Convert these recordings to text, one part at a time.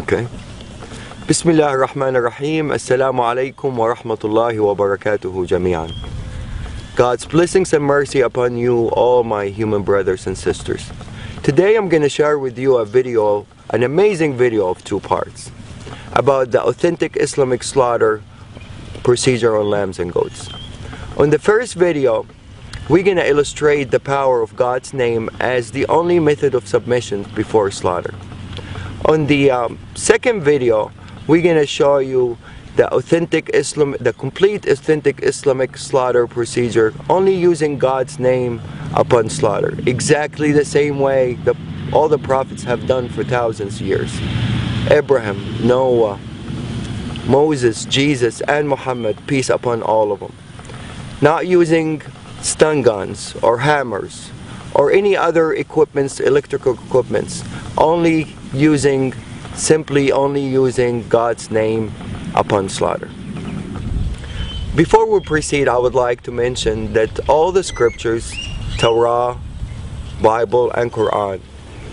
Okay. Bismillah ar-Rahman ar-Rahim. Assalamu alaikum wa rahmatullahi wa barakatuhu jami'an. God's blessings and mercy upon you, all my human brothers and sisters. Today I'm going to share with you a video, an amazing video of 2 parts about the authentic Islamic slaughter procedure on lambs and goats. On the first video, we're going to illustrate the power of God's name as the only method of submission before slaughter. On the second video, we're going to show you the complete authentic Islamic slaughter procedure, only using God's name upon slaughter, exactly the same way all the prophets have done for thousands of years. Abraham, Noah, Moses, Jesus, and Muhammad, peace upon all of them. Not using stun guns or hammers or any other equipments, electrical equipments, simply only using God's name upon slaughter. Before we proceed, I would like to mention that all the scriptures, Torah, Bible, and Quran,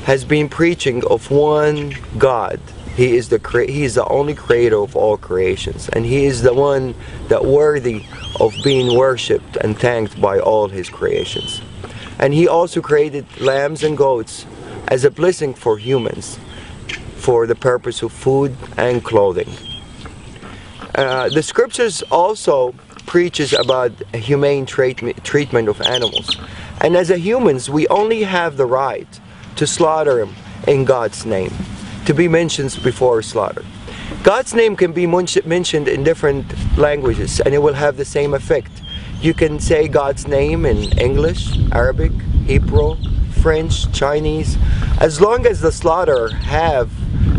has been preaching of one God. He is the only creator of all creations, and He is the one that worthy of being worshipped and thanked by all His creations. And He also created lambs and goats as a blessing for humans, for the purpose of food and clothing. The scriptures also preaches about a humane treatment of animals, and as humans we only have the right to slaughter them in God's name, to be mentioned before slaughter. God's name can be mentioned in different languages and it will have the same effect. You can say God's name in English, Arabic, Hebrew, French, Chinese. As long as the slaughterer have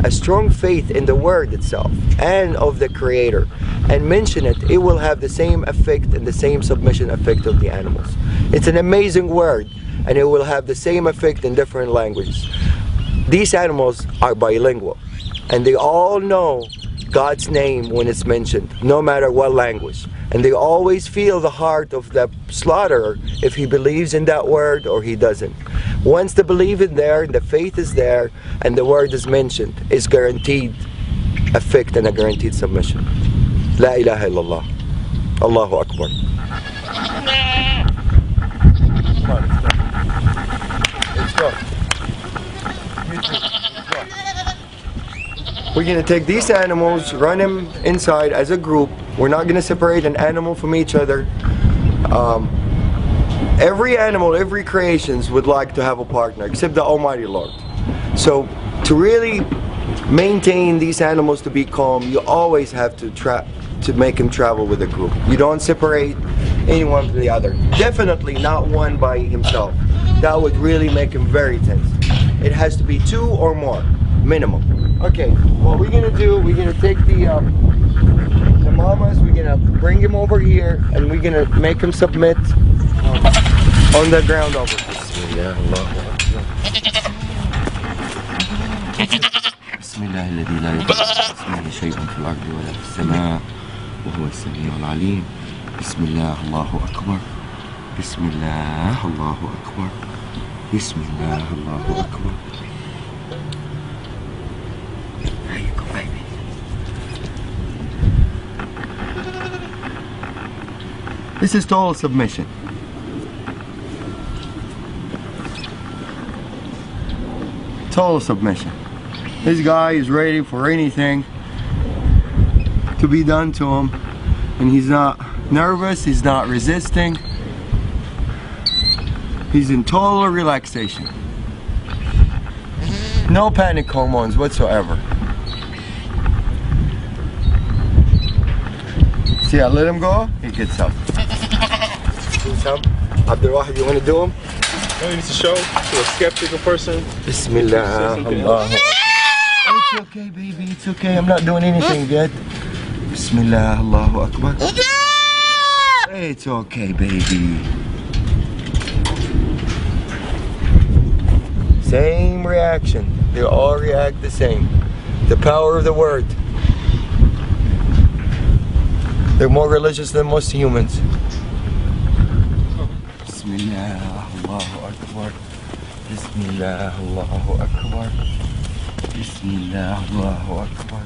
a strong faith in the word itself and of the Creator and mention it, it will have the same effect and the same submission effect of the animals. It's an amazing word and it will have the same effect in different languages. These animals are bilingual and they all know God's name when it's mentioned, no matter what language. And they always feel the heart of the slaughterer if he believes in that word or he doesn't. Once the belief is there, the faith is there, and the word is mentioned, it's guaranteed effect and a guaranteed submission. La ilaha illallah. Allahu Akbar. Let's go. We're going to take these animals, run them inside as a group. We're not going to separate an animal from each other. Every animal, every creations would like to have a partner, except the Almighty Lord. So to really maintain these animals to be calm, you always have to make them travel with a group. You don't separate anyone from the other. Definitely not one by himself. That would really make him very tense. It has to be 2 or more, minimum. Okay, what we're gonna do, we're gonna take the mamas, we're gonna bring him over here, and we're gonna make him submit on the ground over here. بسم الله الذي لا يضر اسمه شيء في الأرض ولا في السماء وهو السميع العليم. بسم الله الله أكبر. بسم الله الله أكبر. بسم الله الله أكبر. There you go, baby. This is total submission. Total submission. This guy is ready for anything to be done to him, and he's not nervous, he's not resisting. He's in total relaxation. No panic hormones whatsoever. See, I let him go, he gets up. Abdul Wahid, you want to do him? No, you need to show to a skeptical person. Bismillah. It's okay, baby, it's okay. I'm not doing anything yet. Bismillah, Allahu Akbar. It's okay, baby. Same reaction. They all react the same. The power of the word. They're more religious than most humans. Bismillah, Allahu Akbar. Bismillah, Allahu Akbar. Bismillah, Allahu Akbar.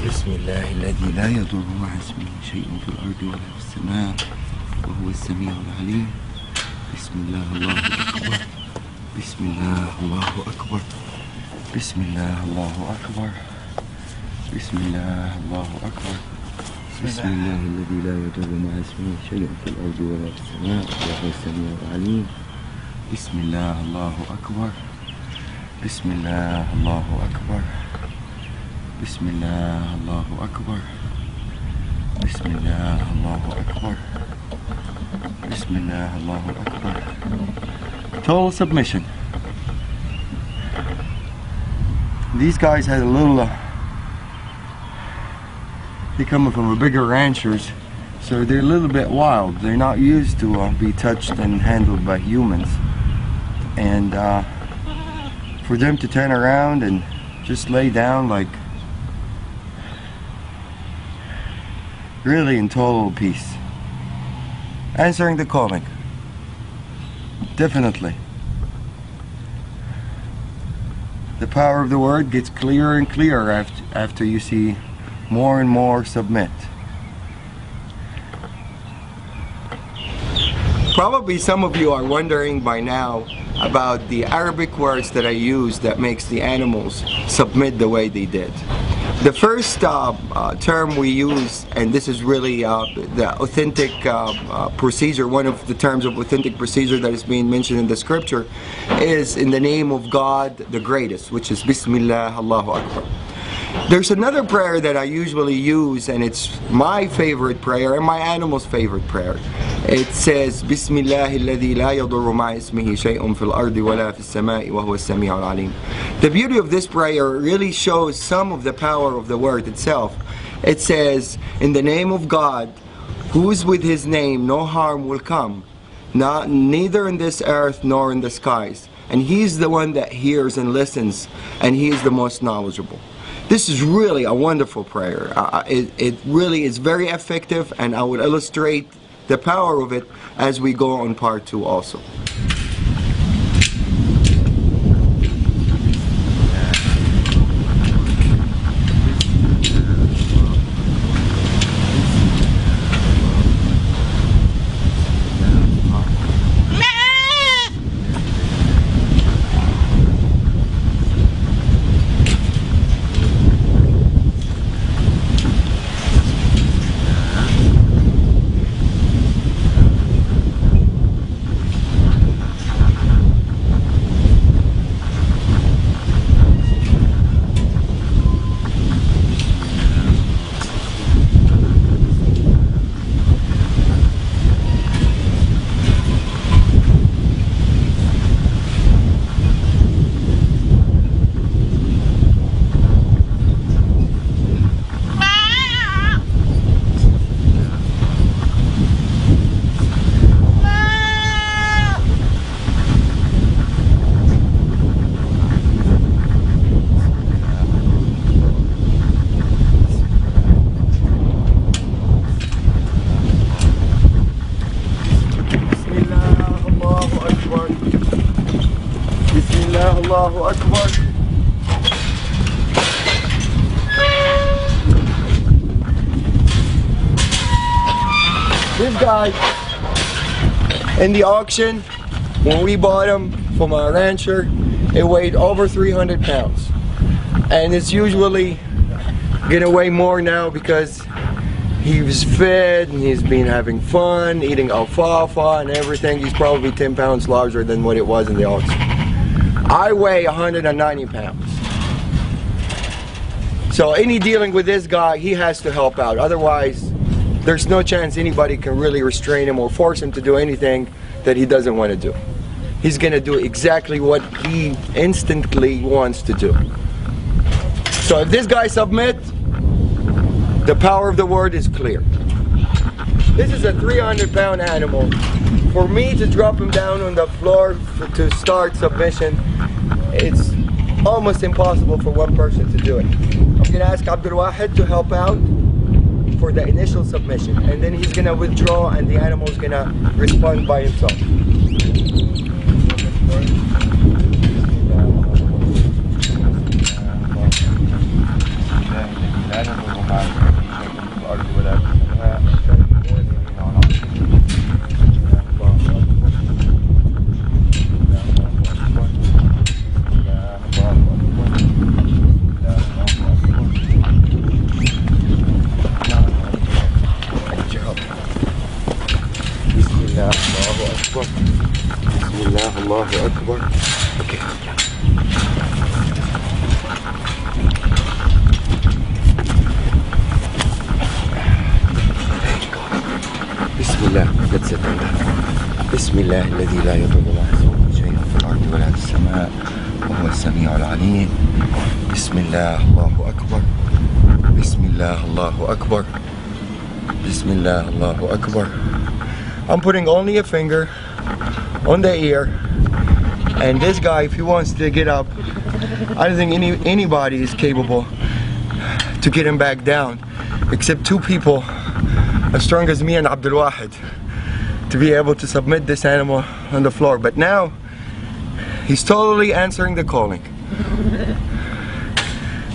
Bismillah, الذي لا يضر مع اسمه شيء في الأرض ولا في السماء وهو السميع العليم. Bismillah, Allahu Akbar. Bismillah, Allahu Akbar. Bismillah, Allahu Akbar. Bismillah, Allahu Akbar. Bismillah, الذي لا يضر مع اسمه شيء في الأرض ولا في السماء وهو السميع العليم. Bismillah, Allahu Akbar. Bismillah, Allahu Akbar. Bismillah, Allahu Akbar. Bismillah, Allahu Akbar. Bismillah, Allahu Akbar. Total submission. These guys had a little, they're coming from a bigger ranchers, so they're a little bit wild. They're not used to be touched and handled by humans. And for them to turn around and just lay down like really in total peace. Answering the calling. Definitely. The power of the word gets clearer and clearer after you see more and more submit. Probably some of you are wondering by now about the Arabic words that I use that makes the animals submit the way they did. The first term we use, and this is really the authentic procedure, one of the terms of authentic procedure that is being mentioned in the scripture, is in the name of God the greatest, which is Bismillah, Allahu Akbar. There's another prayer that I usually use, and it's my favorite prayer and my animal's favorite prayer. It says, Bismillah alladhi la yadurru ma'a ismihi shay'un fil ardi wa la fis sama'i wa huwa as-sami'ul 'alim. The beauty of this prayer really shows some of the power of the word itself. It says, in the name of God, who's with his name no harm will come, neither in this earth nor in the skies. And he's the one that hears and listens, and he is the most knowledgeable. This is really a wonderful prayer. It really is very effective, and I will illustrate the power of it as we go on part 2 also. Allahu Akbar. This guy in the auction, when we bought him from our rancher, it weighed over 300 pounds. And it's usually gonna weigh more now because he was fed and he's been having fun, eating alfalfa and everything. He's probably 10 pounds larger than what it was in the auction. I weigh 190 pounds. So any dealing with this guy, he has to help out. Otherwise, there's no chance anybody can really restrain him or force him to do anything that he doesn't want to do. He's going to do exactly what he instantly wants to do. So if this guy submits, the power of the word is clear. This is a 300-pound animal. For me to drop him down on the floor to start submission, it's almost impossible for one person to do it. I'm going to ask Abdul Wahid to help out for the initial submission, and then he's going to withdraw and the animal is going to respond by himself. Akbar. Okay. There you go. Bismillah. Let's sit on that. Bismillah الذي لا يضر مع اسمه شيء في الأرض ولا في السماء وهو السميع العليم. بسم الله الله أكبر. بسم الله الله أكبر. بسم الله الله أكبر. I'm putting only a finger on the ear, and this guy, if he wants to get up, I don't think anybody is capable to get him back down, except two people as strong as me and Abdul Wahid, to be able to submit this animal on the floor. But now he's totally answering the calling,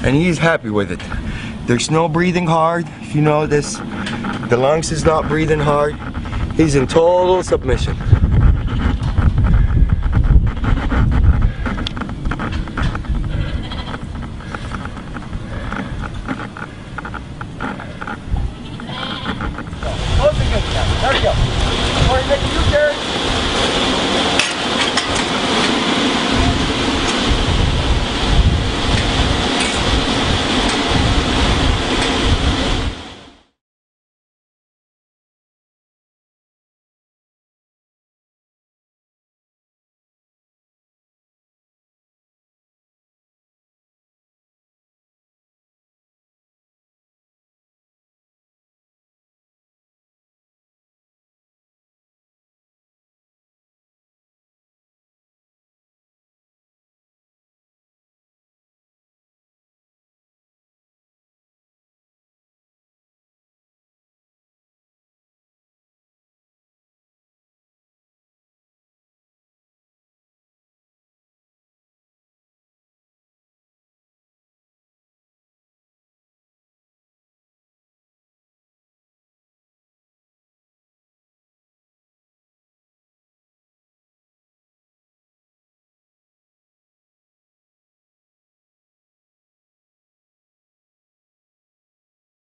and he's happy with it. There's no breathing hard. If you notice, the lungs is not breathing hard. He's in total submission.